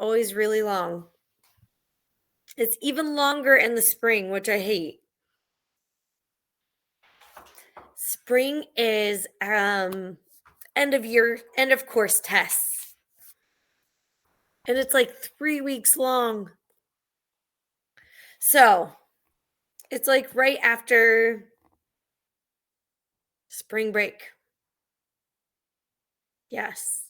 always really long. It's even longer in the spring, which I hate. Spring is end of year, end of course tests. And it's like 3 weeks long. So, it's like right after spring break. Yes.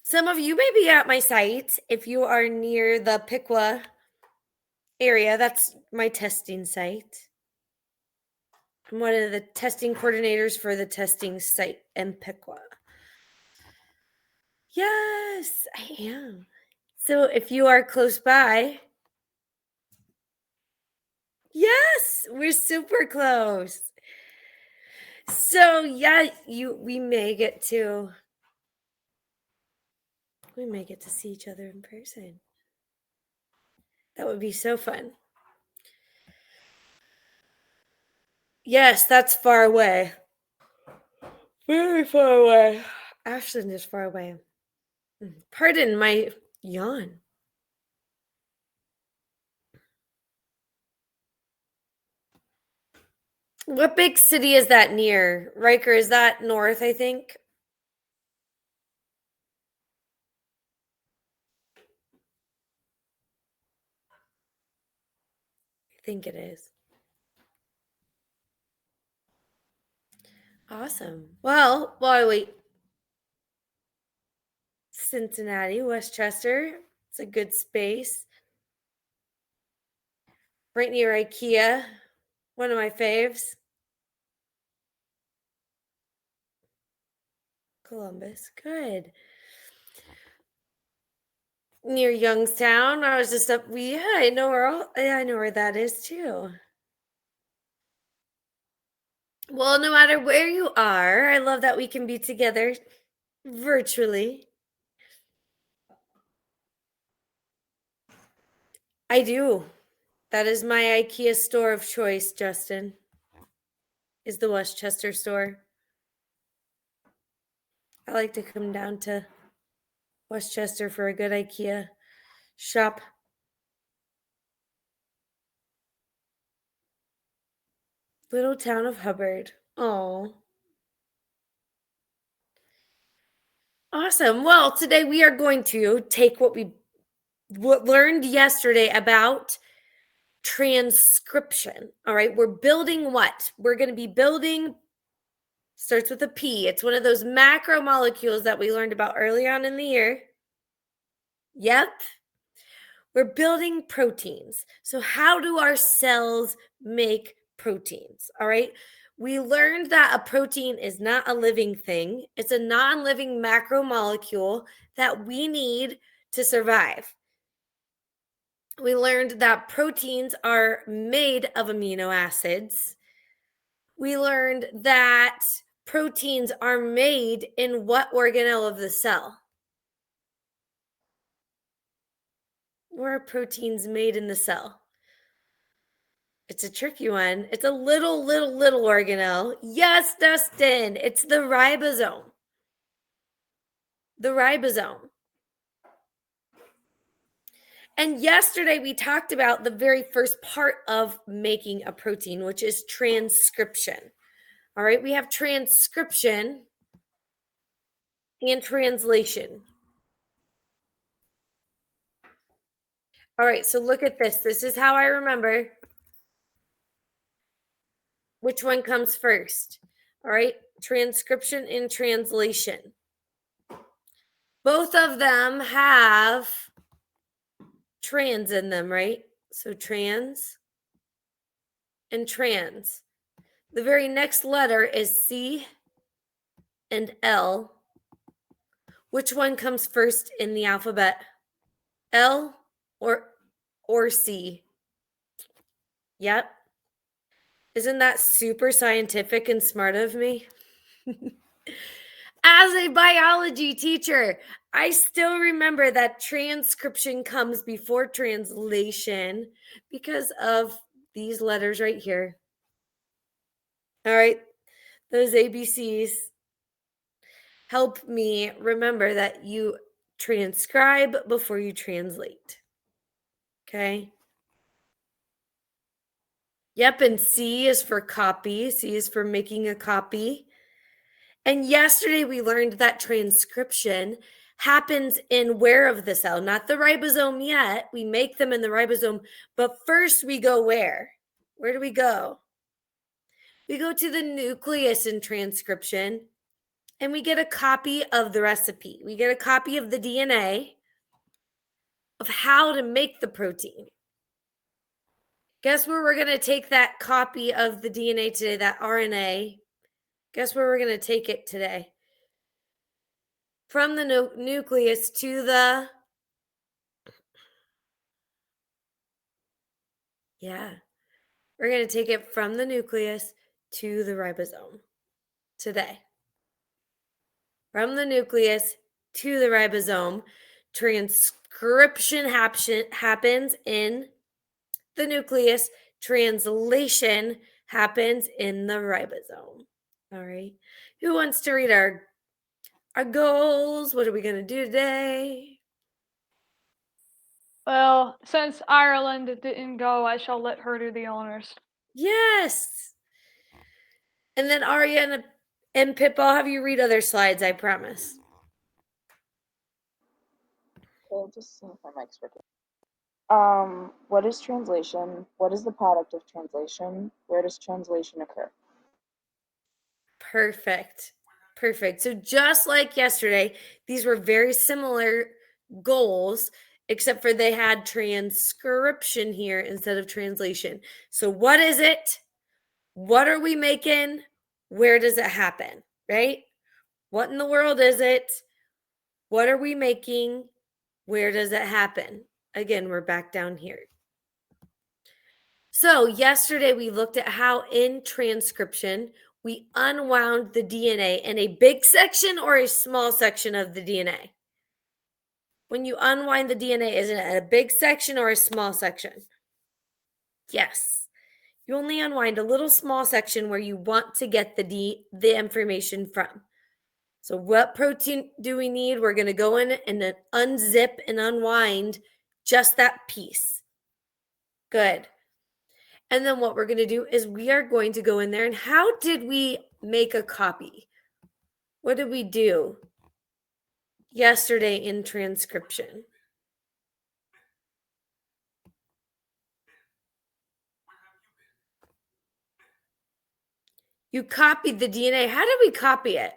Some of you may be at my site if you are near the Piqua area. That's my testing site. I'm one of the testing coordinators for the testing site in Piqua. Yes, I am. So if you are close by, yes, we're super close. So yeah, we may get to see each other in person. That would be so fun. Yes, that's far away. Very far away. Ashland is far away. Pardon my yawn. What big city is that near? Riker, is that north, I think? I think it is. Awesome. Well, while I wait, Cincinnati, Westchester. It's a good space. Right near IKEA. One of my faves. Columbus. Good. Near Youngstown. I was just up. I know where that is too. Well, no matter where you are, I love that we can be together virtually. I do. That is my IKEA store of choice, Justin. Is the Westchester store. I like to come down to Westchester for a good IKEA shop. Little town of Hubbard. Oh. Awesome. Well, today we are going to take what we learned yesterday about transcription. All right. We're building what? We're going to be building, starts with a P. It's one of those macromolecules that we learned about early on in the year. Yep. We're building proteins. So, how do our cells make proteins? All right. We learned that a protein is not a living thing, it's a non living macromolecule that we need to survive. We learned that proteins are made of amino acids. We learned that proteins are made in what organelle of the cell? Where are proteins made in the cell? It's a tricky one. It's a little organelle. Yes, Dustin, it's the ribosome. The ribosome. And yesterday we talked about the very first part of making a protein, which is transcription. All right, we have transcription and translation. All right, so look at this. This is how I remember which one comes first. All right, transcription and translation. Both of them have trans in them, right? So trans and trans. The very next letter is C and L. Which one comes first in the alphabet? L or C? Yep. Isn't that super scientific and smart of me? As a biology teacher, I still remember that transcription comes before translation because of these letters right here. All right, those ABCs help me remember that you transcribe before you translate. Okay? Yep, and C is for copy. C is for making a copy. And yesterday we learned that transcription happens in where of the cell? Not the ribosome yet. We make them in the ribosome, but first we go where? Where do we go? We go to the nucleus in transcription and we get a copy of the recipe. We get a copy of the DNA of how to make the protein. Guess where we're going to take that copy of the DNA today, that RNA? Guess where we're going to take it today? From the nucleus to the... Yeah. We're going to take it from the nucleus to the ribosome today. From the nucleus to the ribosome, transcription happens in the nucleus, translation happens in the ribosome. All right. Who wants to read our goals? What are we going to do today? Well, since Ireland didn't go, I shall let her do the honors. Yes. And then Aria and Pip, I'll have you read other slides, I promise. Okay, just seeing if my mic's working. What is translation? What is the product of translation? Where does translation occur? Perfect. So just like yesterday, these were very similar goals, except for they had transcription here instead of translation. So what is it? What are we making? Where does it happen? Right? What in the world is it? What are we making? Where does it happen? Again, we're back down here. So yesterday we looked at how in transcription we unwound the DNA in a big section or a small section of the DNA. When you unwind the DNA, is it a big section or a small section? Yes. You only unwind a little small section where you want to get the information from. So what protein do we need? We're going to go in and then unzip and unwind just that piece. Good. And then what we're going to do is we are going to go in there and how did we make a copy? What did we do yesterday in transcription? You copied the DNA. How did we copy it?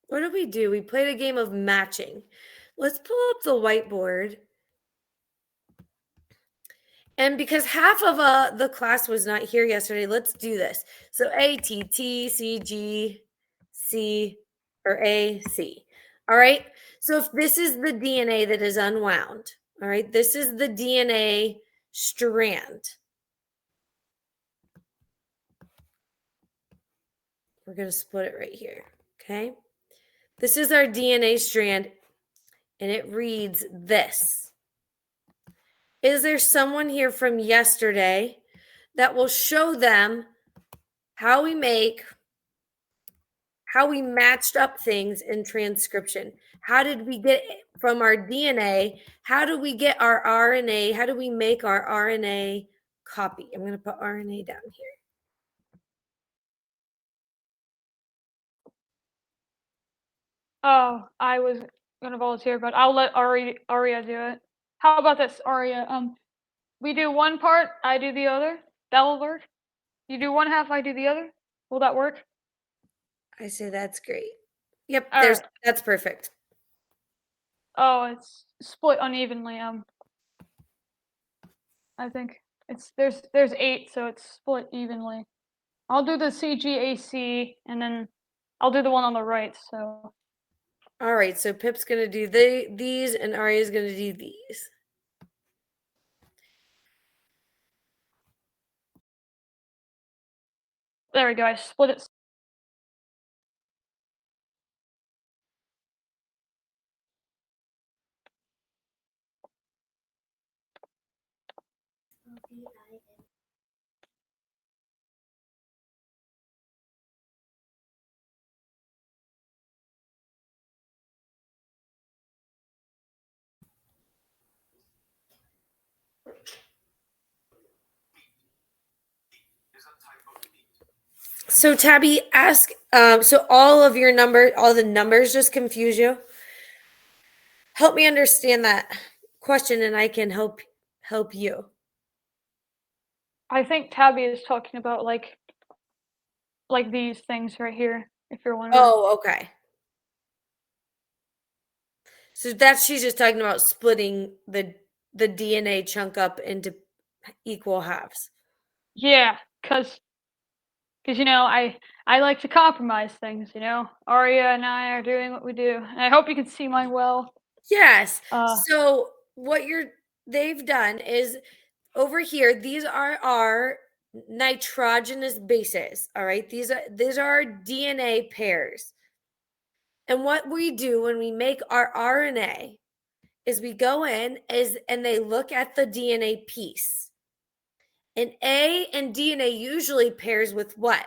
What did we do? We played a game of matching. Let's pull up the whiteboard. And because half of the class was not here yesterday, let's do this. So A, T, T, C, G, C, or A, C. All right. So if this is the DNA that is unwound, all right, this is the DNA strand. We're going to split it right here. Okay. This is our DNA strand, and it reads this. Is there someone here from yesterday that will show them how we matched up things in transcription? How did we get from our DNA? How do we get our RNA? How do we make our RNA copy? I'm going to put RNA down here. Oh, I was gonna volunteer, but I'll let Aria do it. How about this, Aria? We do one part, I do the other. That will work. You do one half, I do the other. Will that work? I say that's great. Yep, All right. that's perfect. Oh, it's split unevenly. I think there's 8, so it's split evenly. I'll do the CGAC, and then I'll do the one on the right. So. All right, so Pip's going to do these, and Aria's going to do these. There we go. I split it. So Tabby, ask. So all the numbers just confuse you. Help me understand that question, and I can help you. I think Tabby is talking about like these things right here, if you're wondering. Oh, okay. So she's just talking about splitting the DNA chunk up into equal halves. Yeah, cause I like to compromise things. Aria and I are doing what we do, and I hope you can see mine well. Yes. Uh, So what they've done is over here, these are our nitrogenous bases. All right. These are our DNA pairs. And what we do when we make our RNA is we go in and they look at the DNA piece. And A and DNA usually pairs with what?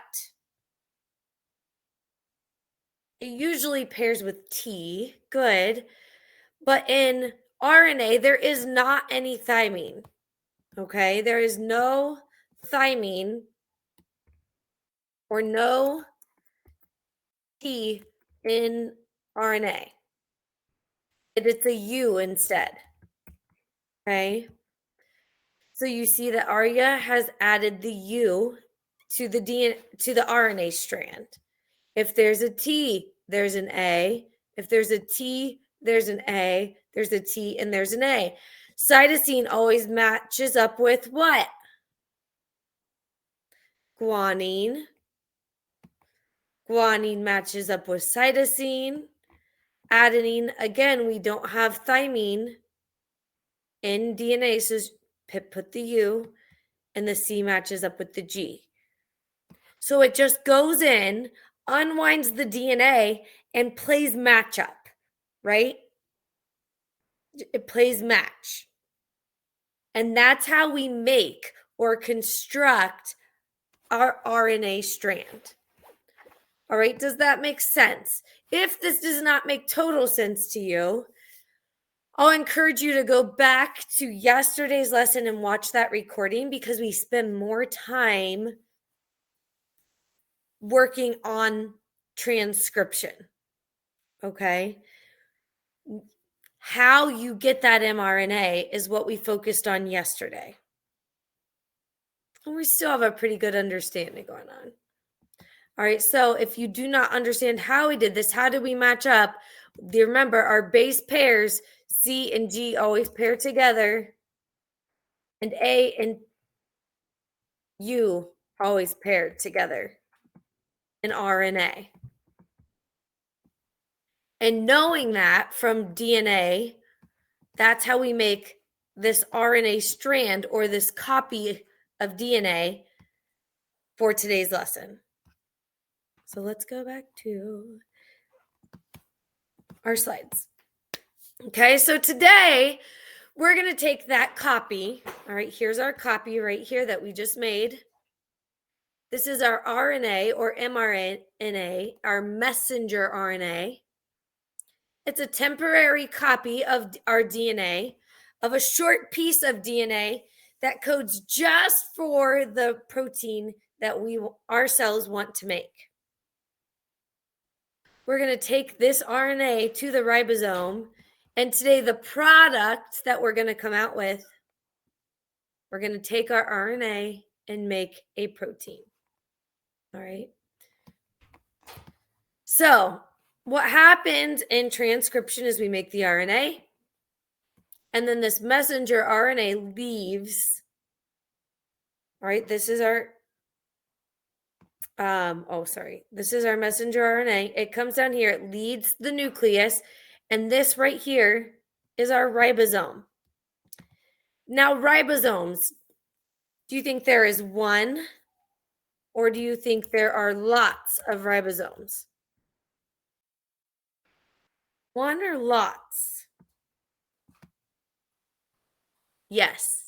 It usually pairs with T. Good. But in RNA, there is not any thymine. Okay? There is no thymine or no T in RNA. It is a U instead. Okay? So you see that Arya has added the U to the RNA strand. If there's a T, there's an A. If there's a T, there's an A. There's a T and there's an A. Cytosine always matches up with what? Guanine. Guanine matches up with cytosine. Adenine, again, we don't have thymine in DNA, so put the U, and the C matches up with the G. So it just goes in, unwinds the DNA, and plays match up, right? It plays match. And that's how we make or construct our RNA strand. All right, does that make sense? If this does not make total sense to you, I'll encourage you to go back to yesterday's lesson and watch that recording because we spend more time working on transcription. Okay? How you get that mRNA is what we focused on yesterday. And we still have a pretty good understanding going on. All right, so if you do not understand how we did this, how did we match up? Remember, our base pairs, C and G, always pair together, and A and U always paired together in RNA. And knowing that from DNA, that's how we make this RNA strand or this copy of DNA for today's lesson. So let's go back to our slides. Okay, so today we're going to take that copy. All right, here's our copy right here that we just made. This is our RNA or mRNA, our messenger RNA. It's a temporary copy of our DNA, of a short piece of DNA that codes just for the protein that our cells want to make. We're going to take this RNA to the ribosome, and today the product that we're going to come out with, we're going to take our RNA and make a protein. All right. So what happens in transcription is we make the RNA, and then this messenger RNA leaves. All right, this is our this is our messenger RNA. It comes down here, it leads the nucleus, and this right here is our ribosome. Now, ribosomes, do you think there is one, or do you think there are lots of ribosomes? One or lots? Yes.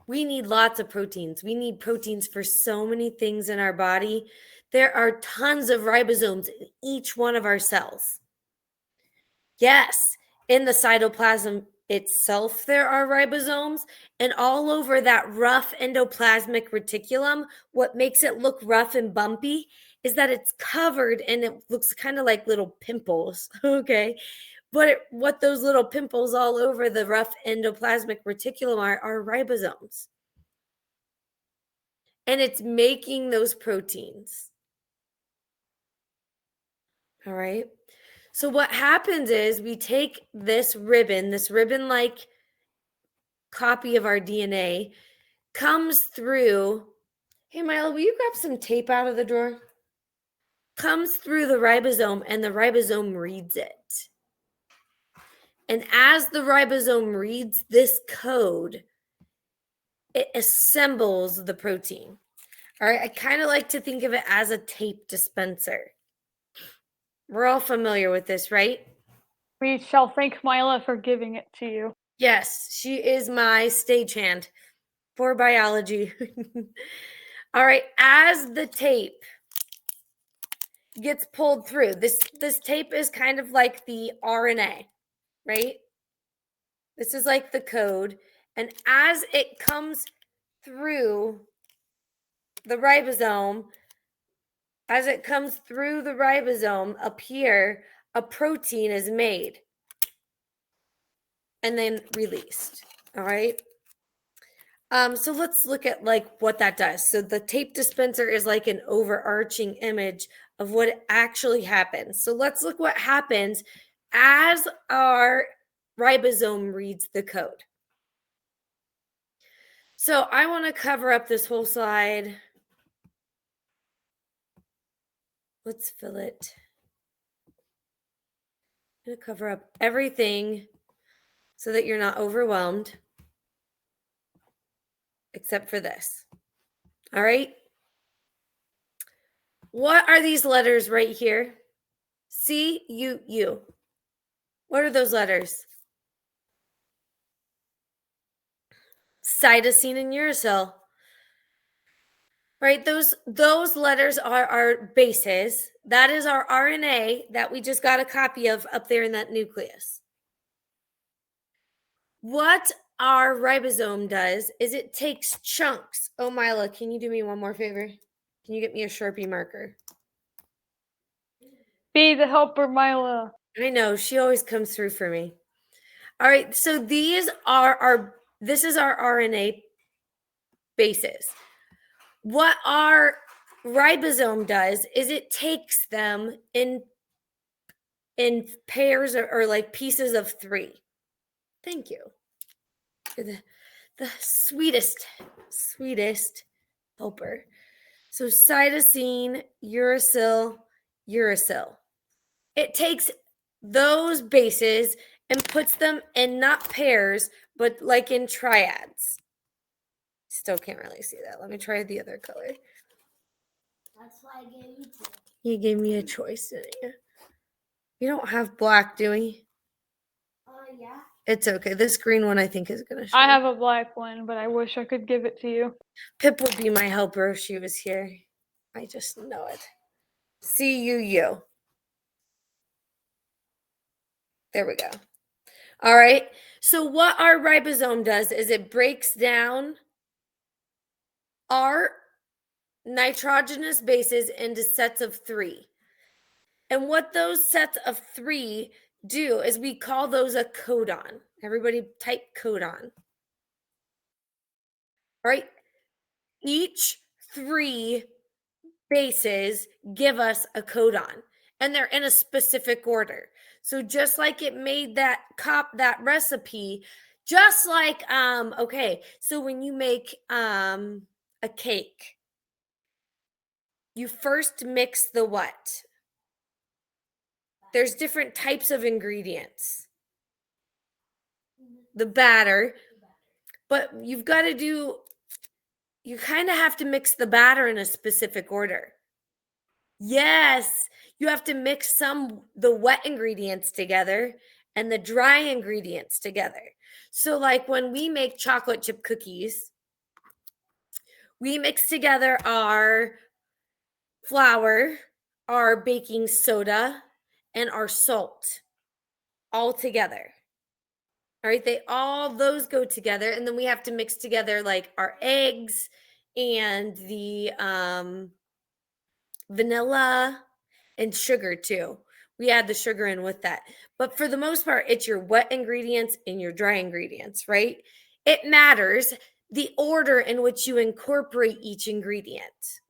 We need lots of proteins. We need proteins for so many things in our body. There are tons of ribosomes in each one of our cells. Yes, in the cytoplasm itself there are ribosomes, and all over that rough endoplasmic reticulum, what makes it look rough and bumpy is that it's covered and it looks kind of like little pimples, okay? But what those little pimples all over the rough endoplasmic reticulum are ribosomes. And it's making those proteins. All right. So what happens is we take this ribbon-like copy of our DNA, comes through. Hey, Milo, will you grab some tape out of the drawer? Comes through the ribosome, and the ribosome reads it. And as the ribosome reads this code, it assembles the protein. All right. I kind of like to think of it as a tape dispenser. We're all familiar with this, right? We shall thank Mila for giving it to you. Yes, she is my stagehand for biology. All right, as the tape gets pulled through, this tape is kind of like the RNA, right? This is like the code. And as it comes through the ribosome, up here, a protein is made and then released. All right. So let's look at like what that does. So the tape dispenser is like an overarching image of what actually happens. So let's look what happens as our ribosome reads the code. So I want to cover up this whole slide. Let's fill it. I'm going to cover up everything so that you're not overwhelmed, except for this. All right. What are these letters right here? C, U, U. What are those letters? Cytosine and uracil. Right? Those letters are our bases. That is our RNA that we just got a copy of up there in that nucleus. What our ribosome does is it takes chunks. Oh, Mila, can you do me one more favor? Can you get me a Sharpie marker? Be the helper, Mila. I know, she always comes through for me. All right, so this is our RNA bases. What our ribosome does is it takes them in pairs or like pieces of 3. Thank you. You're the sweetest helper. So cytosine, uracil. It takes those bases and puts them in not pairs, but like in triads. Still can't really see that. Let me try the other color. That's why I gave you two. You gave me a choice, didn't you? You don't have black, do we? Yeah. It's okay. This green one I think is going to show. I have a black one, but I wish I could give it to you. Pip would be my helper if she was here. I just know it. CUU. There we go. All right. So what our ribosome does is it breaks down our nitrogenous bases into sets of 3. And what those sets of 3 do is we call those a codon. Everybody type codon. All right. Each 3 bases give us a codon, and they're in a specific order. So just like it made that recipe, just like okay, so when you make a cake, you first mix the what? There's different types of ingredients. The batter, but you kind of have to mix the batter in a specific order. Yes, you have to mix the wet ingredients together and the dry ingredients together. So like when we make chocolate chip cookies, we mix together our flour, our baking soda, and our salt all together. All right, all those go together, and then we have to mix together like our eggs and the vanilla and sugar too. We add the sugar in with that. But for the most part, it's your wet ingredients and your dry ingredients, right? It matters the order in which you incorporate each ingredient.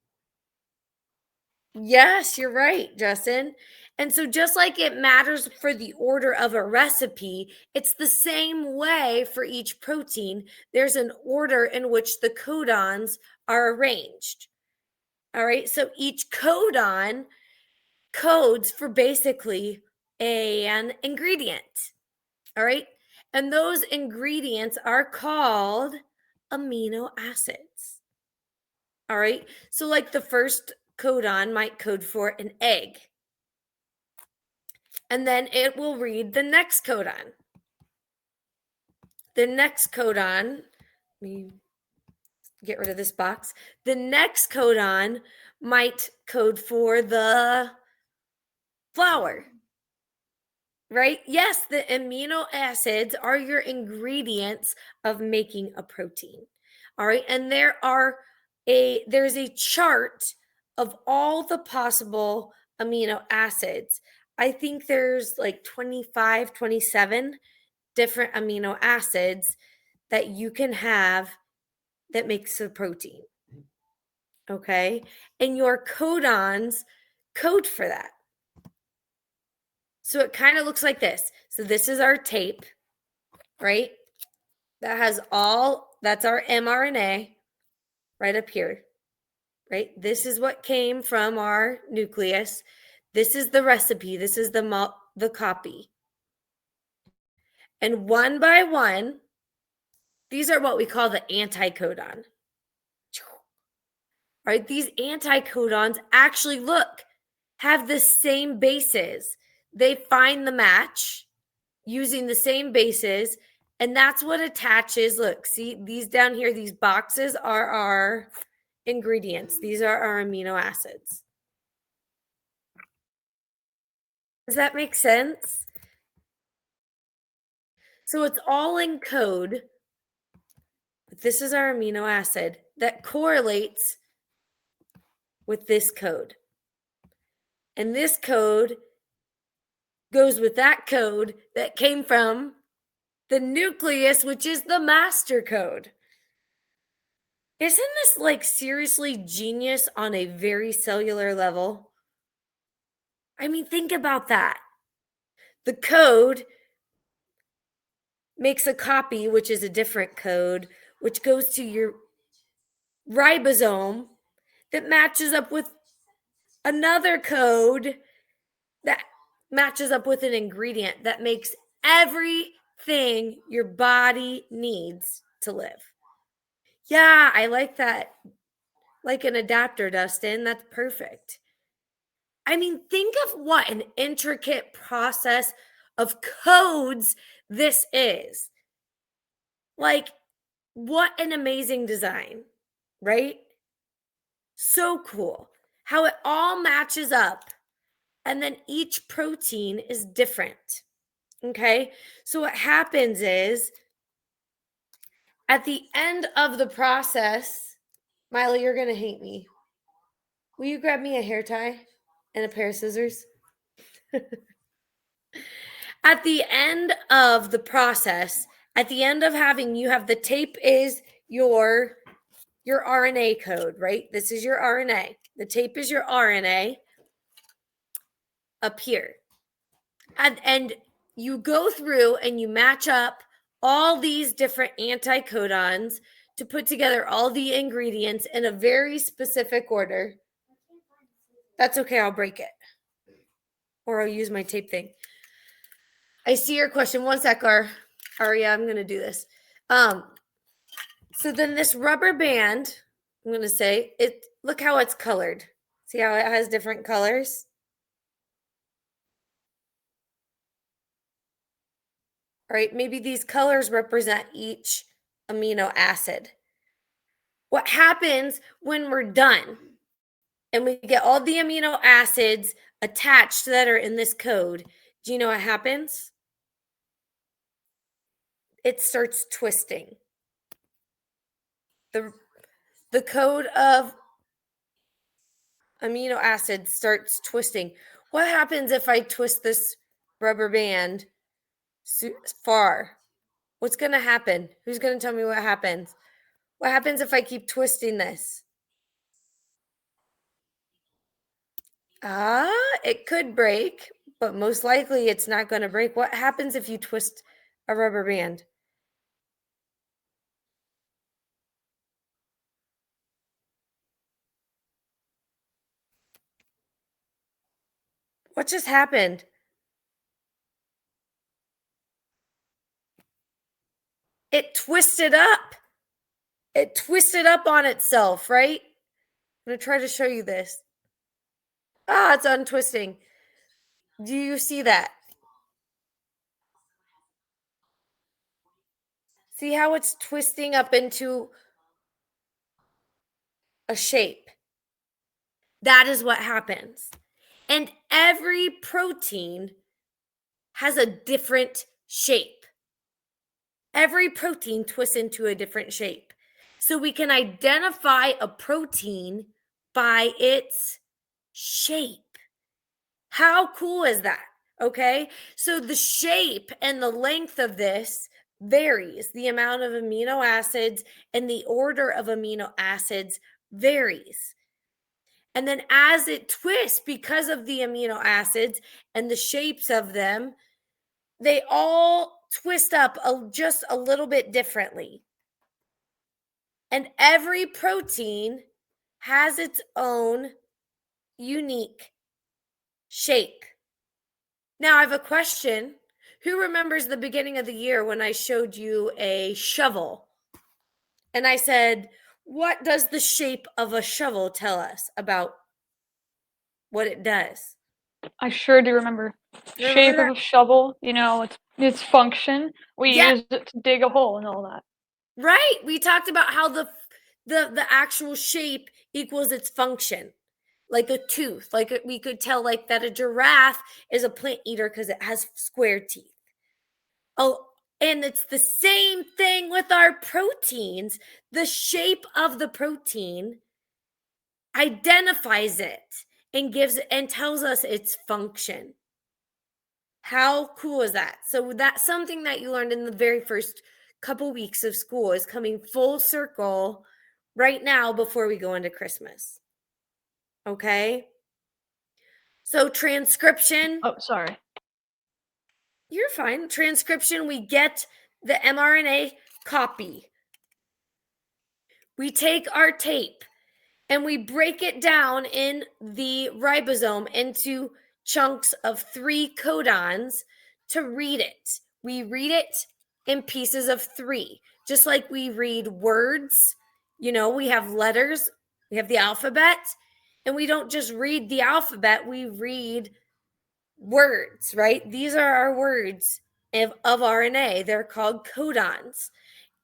Yes, you're right, Justin. And so, just like it matters for the order of a recipe, it's the same way for each protein. There's an order in which the codons are arranged. All right. So, each codon codes for basically an ingredient. All right. And those ingredients are called amino acids. All right. So, like the first codon might code for an egg. And then it will read the next codon. The next codon, let me get rid of this box. The next codon might code for the flour, right? Yes, the amino acids are your ingredients of making a protein. All right. And there's a chart of all the possible amino acids. I think there's like 25, 27 different amino acids that you can have that makes a protein. Okay. And your codons code for that. So it kind of looks like this. So this is our tape, right? That's our mRNA right up here, right? This is what came from our nucleus. This is the recipe. This is the copy. And one by one, these are what we call the anticodon. Right? These anticodons actually have the same bases. They find the match using the same bases, and that's what attaches. Look, see these down here, these boxes are our ingredients. These are our amino acids. Does that make sense? So it's all in code, but this is our amino acid that correlates with this code. And this code goes with that code that came from the nucleus, which is the master code. Isn't this like seriously genius on a very cellular level? I mean, think about that. The code makes a copy, which is a different code, which goes to your ribosome that matches up with another code that matches up with an ingredient that makes everything your body needs to live. Yeah, I like that. Like an adapter, Dustin. That's perfect. I mean, think of what an intricate process of codes this is. Like, what an amazing design, right? So cool. How it all matches up. And then each protein is different. Okay. So, what happens is at the end of the process, Miley, you're going to hate me. Will you grab me a hair tie and a pair of scissors? At the end of the process, at the end of you have the tape is your RNA code, right? This is your RNA. The tape is your RNA up here. And you go through and you match up all these different anticodons to put together all the ingredients in a very specific order. That's okay, I'll break it. Or I'll use my tape thing. I see your question. One sec, Aria, I'm going to do this. So then this rubber band, I'm going to say, look how it's colored. See how it has different colors? All right, maybe these colors represent each amino acid. What happens when we're done and we get all the amino acids attached that are in this code? Do you know what happens? it starts twisting. The code of amino acids starts twisting. What happens if I twist this rubber band far? What's going to happen? Who's going to tell me what happens? What happens if I keep twisting this? It could break, but most likely it's not going to break. What happens if you twist a rubber band? What just happened? It twisted up. It twisted up on itself, right? I'm going to try to show you this. It's untwisting. Do you see that? See how it's twisting up into a shape? That is what happens. And every protein has a different shape. Every protein twists into a different shape. So we can identify a protein by its shape. How cool is that? Okay, so the shape and the length of this varies. The amount of amino acids and the order of amino acids varies. And then as it twists, because of the amino acids and the shapes of them, they all twist up just a little bit differently. And every protein has its own unique shape. Now, I have a question. Who remembers the beginning of the year when I showed you a shovel? And I said, what does the shape of a shovel tell us about what it does? I sure do remember. You Shape remember of a shovel, you know, its function. We Yeah. use it to dig a hole and all that. Right. We talked about how the actual shape equals its function. Like a tooth. We could tell like that a giraffe is a plant eater because it has square teeth. Oh, and it's the same thing with our proteins. The shape of the protein identifies it and tells us its function. How cool is that? So that's something that you learned in the very first couple weeks of school is coming full circle right now before we go into Christmas. Okay? So transcription. Oh, sorry. You're fine. Transcription, we get the mRNA copy. We take our tape and we break it down in the ribosome into chunks of 3 codons to read it. We read it in pieces of 3, just like we read words. You know, we have letters, we have the alphabet, and we don't just read the alphabet, we read words, right? These are our words of RNA. They're called codons.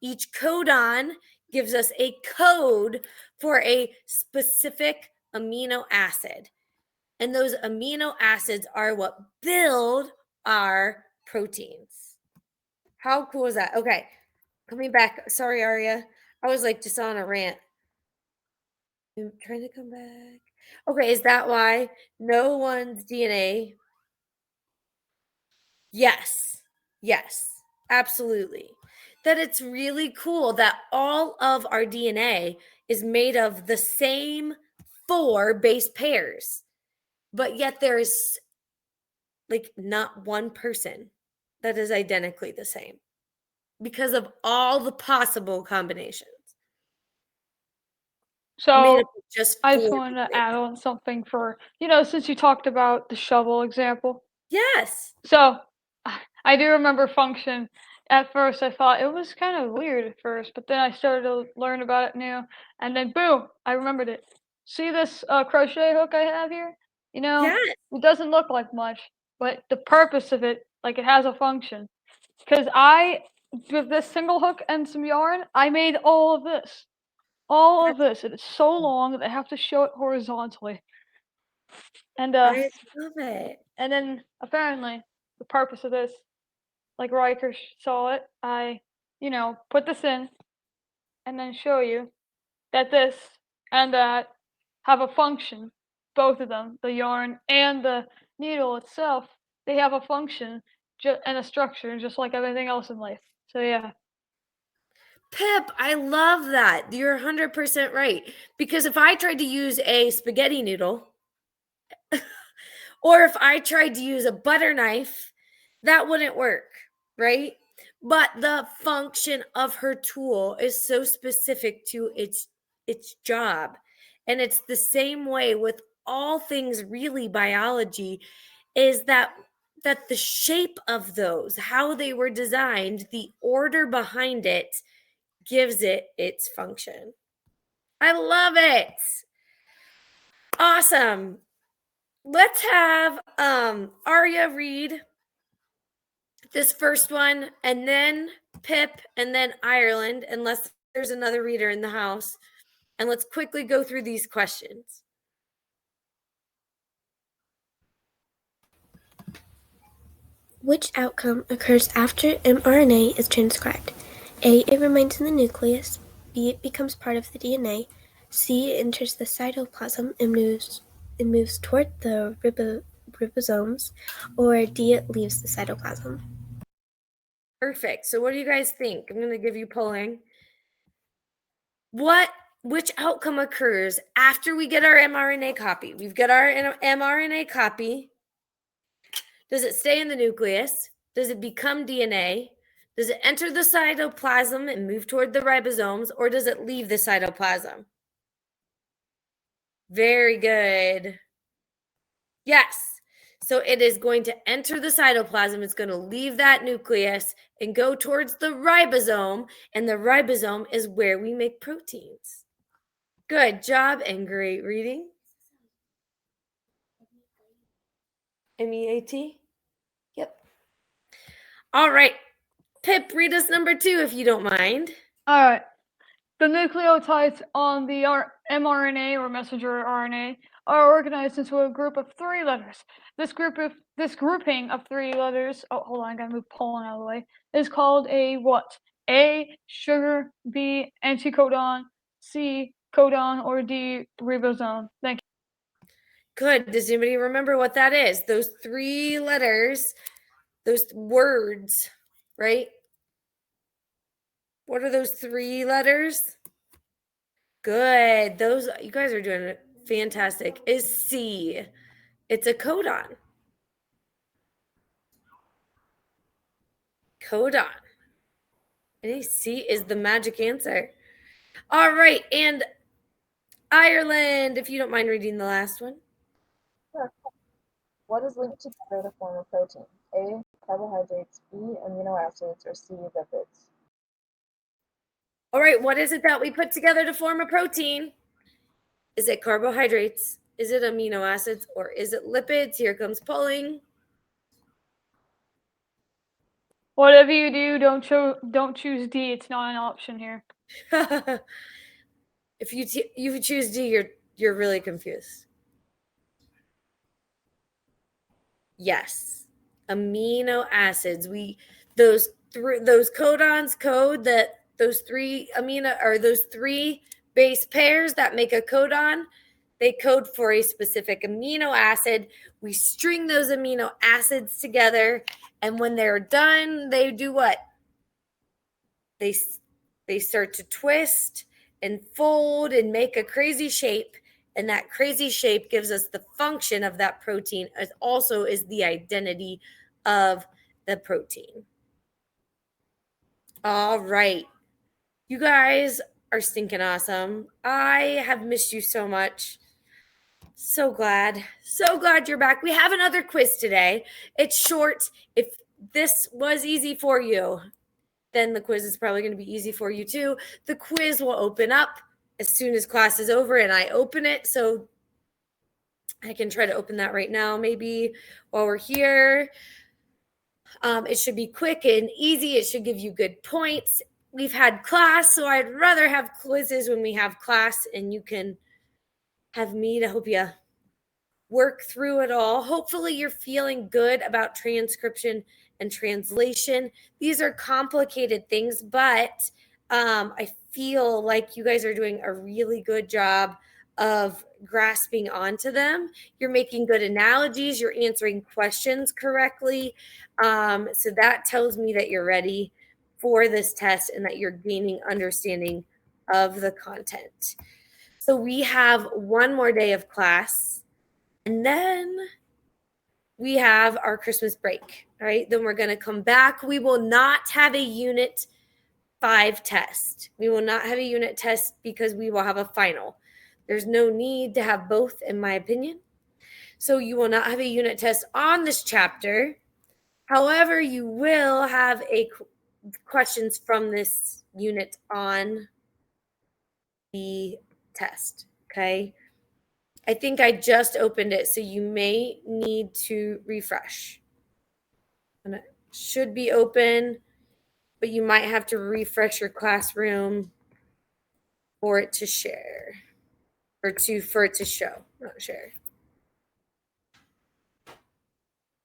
Each codon gives us a code for a specific amino acid. And those amino acids are what build our proteins. How cool is that? Okay, coming back. Sorry, Aria. I was like just on a rant. I'm trying to come back. Okay, is that why no one's DNA? Yes, absolutely. That it's really cool that all of our DNA is made of the same 4 base pairs, but yet there is like not one person that is identically the same because of all the possible combinations. So Just I just 4 wanted to different- add on something for, you know, since you talked about the shovel example. Yes. So I do remember function. At first, I thought it was kind of weird at first, but then I started to learn about it new, and then boom, I remembered it. See this crochet hook I have here? You know, Yes. it doesn't look like much, but the purpose of it, like it has a function. Because I, with this single hook and some yarn, I made all of this. All of this. It is so long that I have to show it horizontally. And I love it. and then apparently the purpose of this, like Riker saw it, I put this in and then show you that this and that have a function. Both of them, the yarn and the needle itself, they have a function and a structure just like everything else in life. So yeah. Pip, I love that. You're 100% right. Because if I tried to use a spaghetti noodle, or if I tried to use a butter knife, that wouldn't work, right? But the function of her tool is so specific to its job. And it's the same way with all things really biology, is that the shape of those, how they were designed, the order behind it gives it its function. I love it. Awesome. Let's have Aria read this first one, and then Pip, and then Ireland, unless there's another reader in the house. And let's quickly go through these questions. Which outcome occurs after mRNA is transcribed? A. It remains in the nucleus. B. It becomes part of the DNA. C. It enters the cytoplasm and moves toward the ribosomes. Or D. It leaves the cytoplasm. Perfect. So what do you guys think? I'm going to give you polling. Which outcome occurs after we get our mRNA copy? We've got our mRNA copy. Does it stay in the nucleus? Does it become DNA? Does it enter the cytoplasm and move toward the ribosomes, or does it leave the cytoplasm? Very good. Yes. So it is going to enter the cytoplasm. It's going to leave that nucleus and go towards the ribosome, and the ribosome is where we make proteins. Good job and great reading. MEAT? Yep. All right. Pip, read us number 2 if you don't mind. All right. The nucleotides on the mRNA or messenger RNA are organized into a group of 3 letters. This grouping of 3 letters, oh, hold on, I gotta move pollen out of the way, is called a what? A, sugar, B, anticodon, C, codon, or D, ribosome. Thank you. Good. Does anybody remember what that is? Those 3 letters, those words, right? What are those 3 letters? Good. Those, you guys are doing it fantastic. Is C. It's a codon. Codon. And C is the magic answer. All right. And Ireland, if you don't mind reading the last one. Sure. What is linked together to form a protein? A. Carbohydrates. B. Amino acids. Or C. Lipids. All right. What is it that we put together to form a protein? Is it carbohydrates? Is it amino acids? Or is it lipids? Here comes polling. Whatever you do, don't choose D. It's not an option here. If you choose D, you're really confused. Yes, amino acids. Those codons code that those 3 those 3 base pairs that make a codon. They code for a specific amino acid. We string those amino acids together, and when they're done, they do what? They start to twist and fold and make a crazy shape, and that crazy shape gives us the function of that protein, as also is the identity of the protein. All right. You guys are stinking awesome. I have missed you so much. So glad you're back. We have another quiz today. It's short. If this was easy for you, then the quiz is probably going to be easy for you too. The quiz will open up as soon as class is over and I open it. So I can try to open that right now, maybe while we're here. It should be quick and easy. It should give you good points. We've had class, so I'd rather have quizzes when we have class, and you can have me to help you work through it all. Hopefully, you're feeling good about transcription and translation. These are complicated things, but I feel like you guys are doing a really good job of grasping onto them. You're making good analogies, you're answering questions correctly. So that tells me that you're ready for this test and that you're gaining understanding of the content. So we have one more day of class, and then we have our Christmas break. All right, then we're going to come back. We will not have a unit 5 test. We will not have a unit test because we will have a final. There's no need to have both, in my opinion. So you will not have a unit test on this chapter. However, you will have questions from this unit on the test. Okay. I think I just opened it, so you may need to refresh. And it should be open, but you might have to refresh your classroom for it to share, or for it to show, not share.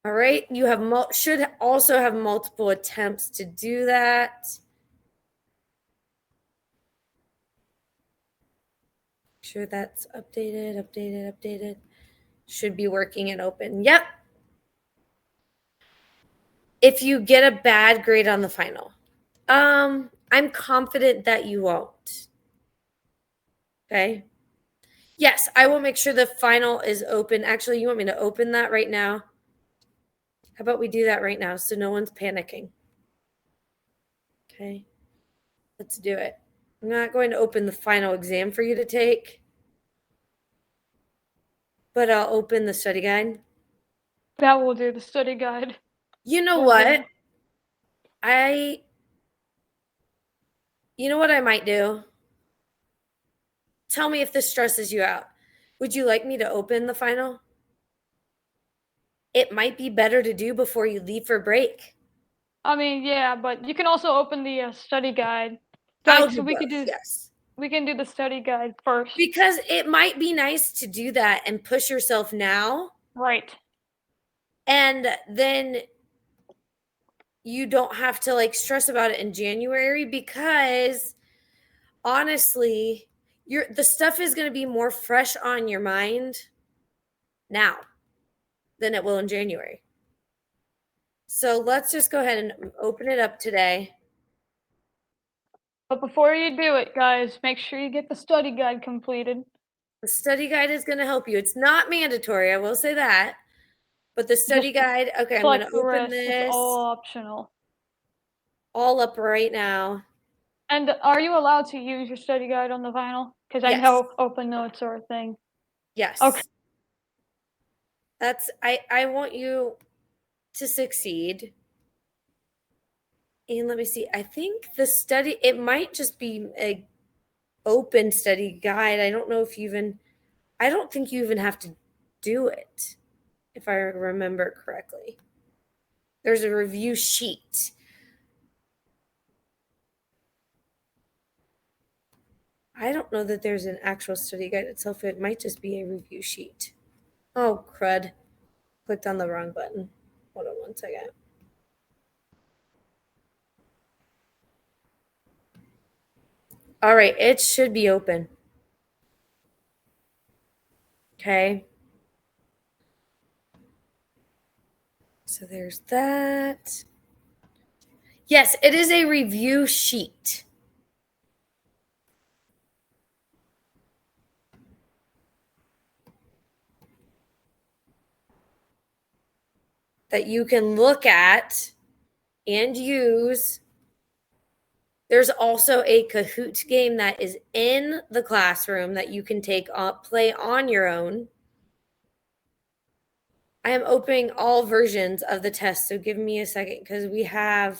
All right, you have should also have multiple attempts to do that. Sure that's updated. Should be working and open. Yep. If you get a bad grade on the final, I'm confident that you won't. Okay. Yes, I will make sure the final is open. Actually, you want me to open that right now? How about we do that right now so no one's panicking? Okay. Let's do it. I'm not going to open the final exam for you to take, but I'll open the study guide. That will do, the study guide. You know Or what? the- You know what I might do? Tell me if this stresses you out. Would you like me to open the final? It might be better to do before you leave for break. I mean, yeah, but you can also open the study guide. I'll Like, do so we both, could do, yes. we can do the study guide first. Because it might be nice to do that and push yourself now. Right. And then you don't have to like stress about it in January, because honestly, the stuff is going to be more fresh on your mind now than it will in January. So let's just go ahead and open it up today. But before you do it, guys, make sure you get the study guide completed. The study guide is going to help you. It's not mandatory, I will say that. But the study guide, okay, I'm going to open this. It's all optional. All up right now. And are you allowed to use your study guide on the final? Because I Yes. know open notes are a thing. Yes. Okay. I want you to succeed. And let me see. I think it might just be a open study guide. I don't think you even have to do it, if I remember correctly. There's a review sheet. I don't know that there's an actual study guide itself. It might just be a review sheet. Oh, crud. Clicked on the wrong button. Hold on one second. All right, it should be open. Okay. So there's that. Yes, it is a review sheet. That you can look at and use. There's also a Kahoot game that is in the classroom that you can play on your own. I am opening all versions of the test, so give me a second, because I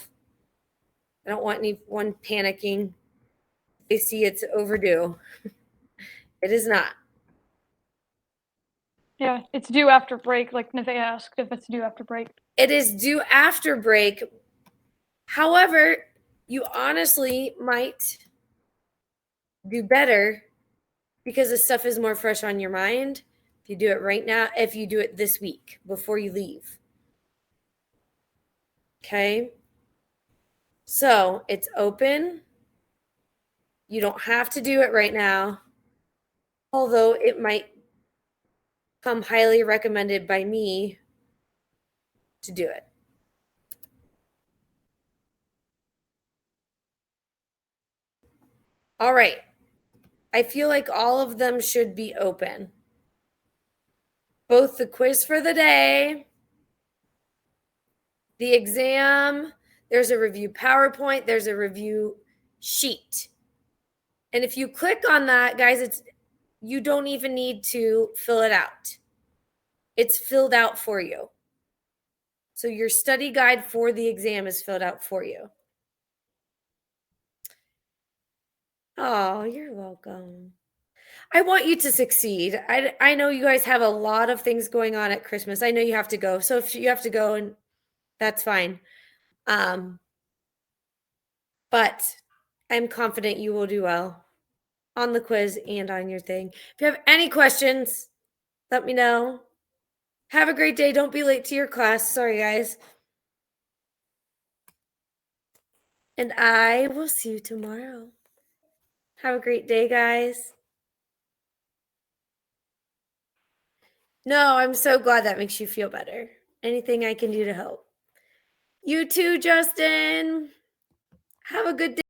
don't want anyone panicking. They see it's overdue. It is not. Yeah, it's due after break, like Neve asked if it's due after break. It is due after break. However, you honestly might do better because the stuff is more fresh on your mind If you do it right now, if you do it this week before you leave. Okay. So it's open. You don't have to do it right now, although it might come highly recommended by me to do it. All right. I feel like all of them should be open. Both the quiz for the day, the exam, there's a review PowerPoint, there's a review sheet. And if you click on that, guys, you don't even need to fill it out. It's filled out for you. So your study guide for the exam is filled out for you. Oh, you're welcome. I want you to succeed. I know you guys have a lot of things going on at Christmas. I know you have to go. So if you have to go, and that's fine. But I'm confident you will do well on the quiz and on your thing. If you have any questions, let me know. Have a great day. Don't be late to your class. Sorry, guys. And I will see you tomorrow. Have a great day, guys. No, I'm so glad that makes you feel better. Anything I can do to help. You too, Justin. Have a good day.